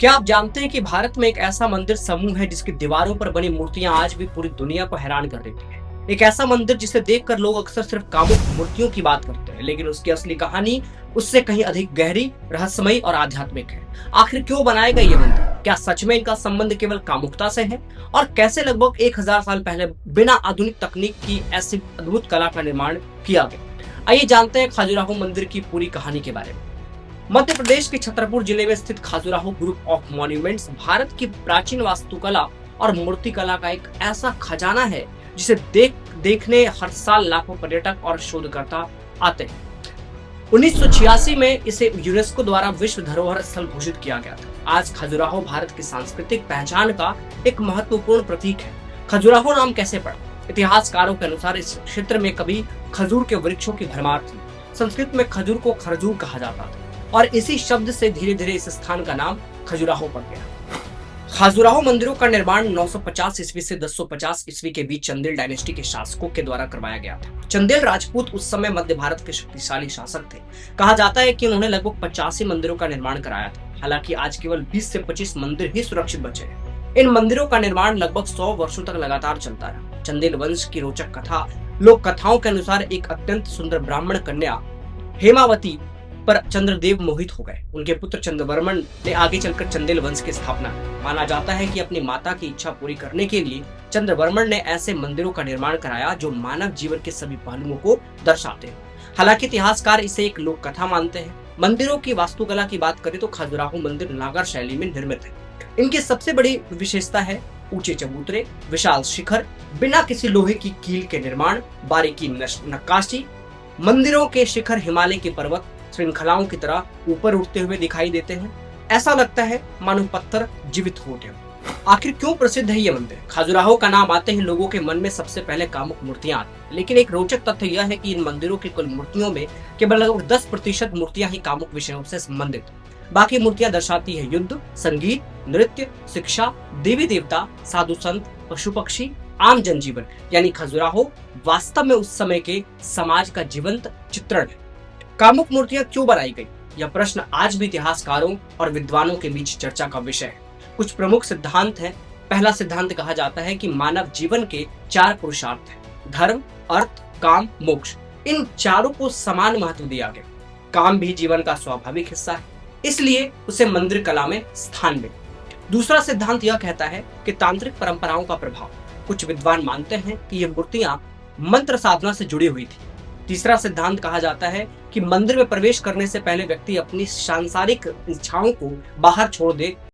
क्या आप जानते हैं कि भारत में एक ऐसा मंदिर समूह है जिसकी दीवारों पर बनी मूर्तियां आज भी पूरी दुनिया को हैरान कर देती है। एक ऐसा मंदिर जिसे देखकर लोग अक्सर सिर्फ कामुक मूर्तियों की बात करते हैं, लेकिन उसकी असली कहानी उससे कहीं अधिक गहरी, रहस्यमयी और आध्यात्मिक है। आखिर क्यों बनाया गया ये मंदिर? क्या सच में इनका संबंध केवल कामुकता से है? और कैसे लगभग 1000 साल पहले बिना आधुनिक तकनीक की ऐसी अद्भुत कला का निर्माण किया गया? आइए जानते हैं खजुराहो मंदिर की पूरी कहानी के बारे में। मध्य प्रदेश के छतरपुर जिले में स्थित Khajuraho group of monuments Bharat की प्राचीन वास्तुकला और मूर्तिकला का एक ऐसा खजाना है जिसे देखने हर साल लाखों पर्यटक और शोधकर्ता आते हैं। 1986 में इसे यूनेस्को द्वारा विश्व धरोहर स्थल घोषित किया गया था। आज खजुराहो भारत की सांस्कृतिक पहचान का एक महत्वपूर्ण प्रतीक है। खजुराहो नाम कैसे पड़ा? इतिहासकारों के अनुसार इस क्षेत्र में कभी खजूर के वृक्षों की भरमार थी। संस्कृत में खजूर को खरजूर कहा जाता था और इसी शब्द से धीरे धीरे इस स्थान का नाम खजुराहो पड़ गया। खजुराहो मंदिरों का निर्माण 950 ईस्वी से 1050 ईस्वी के बीच चंदेल डायनेस्टी के शासकों के द्वारा करवाया गया था। चंदेल राजपूत उस समय मध्य भारत के शक्तिशाली शासक थे। कहा जाता है कि उन्होंने लगभग 85 मंदिरों का निर्माण कराया था। हालांकि आज केवल 20 से 25 मंदिर ही सुरक्षित बचे हैं। इन मंदिरों का निर्माण लगभग 100 वर्षों तक लगातार चलता रहा। चंदेल वंश की रोचक कथा, लोक कथाओं के अनुसार एक अत्यंत सुंदर ब्राह्मण कन्या हेमावती पर चंद्रदेव मोहित हो गए। उनके पुत्र चंद्रवर्मन ने आगे चलकर चंदेल वंश की स्थापना की। माना जाता है कि अपनी माता की इच्छा पूरी करने के लिए चंद्रवर्मन ने ऐसे मंदिरों का निर्माण कराया जो मानव जीवन के सभी पहलुओं को दर्शाते हैं। हालांकि इतिहासकार इसे एक लोक कथा मानते हैं। मंदिरों की वास्तुकला की बात करें तो खजुराहो मंदिर नागर शैली में निर्मित है। इनकी सबसे बड़ी विशेषता है ऊंचे चबूतरे, विशाल शिखर, बिना किसी लोहे की कील के निर्माण, बारीकी नक्काशी। मंदिरों के शिखर हिमालय के पर्वत श्रृंखलाओं की तरह ऊपर उठते हुए दिखाई देते हैं। ऐसा लगता है मानो पत्थर जीवित हो उठे। आखिर क्यों प्रसिद्ध है ये मंदिर? खजुराहो का नाम आते ही लोगों के मन में सबसे पहले कामुक मूर्तियां आती हैं। लेकिन एक रोचक तथ्य यह है कि इन मंदिरों की कुल मूर्तियों में केवल लगभग 10% मूर्तियां ही कामुक विषयों से संबंधित हैं। बाकी मूर्तियां दर्शाती है युद्ध, संगीत, नृत्य, शिक्षा, देवी देवता, साधु संत, पशु पक्षी, आम जनजीवन। यानी खजुराहो वास्तव में उस समय के समाज का जीवंत चित्रण है। कामुक मूर्तियां क्यों बनाई गई? यह प्रश्न आज भी इतिहासकारों और विद्वानों के बीच चर्चा का विषय है। कुछ प्रमुख सिद्धांत हैं। पहला सिद्धांत कहा जाता है कि मानव जीवन के 4 पुरुषार्थ हैं: धर्म, अर्थ, काम, मोक्ष। इन चारों को समान महत्व दिया गया। काम भी जीवन का स्वाभाविक हिस्सा है, इसलिए उसे मंदिर कला में स्थान मिला। दूसरा सिद्धांत यह कहता है कि तांत्रिक परंपराओं का प्रभाव। कुछ विद्वान मानते हैं कि ये मूर्तियां मंत्र साधना से जुड़ी हुई थी। तीसरा सिद्धांत कहा जाता है कि मंदिर में प्रवेश करने से पहले व्यक्ति अपनी सांसारिक इच्छाओं को बाहर छोड़ दे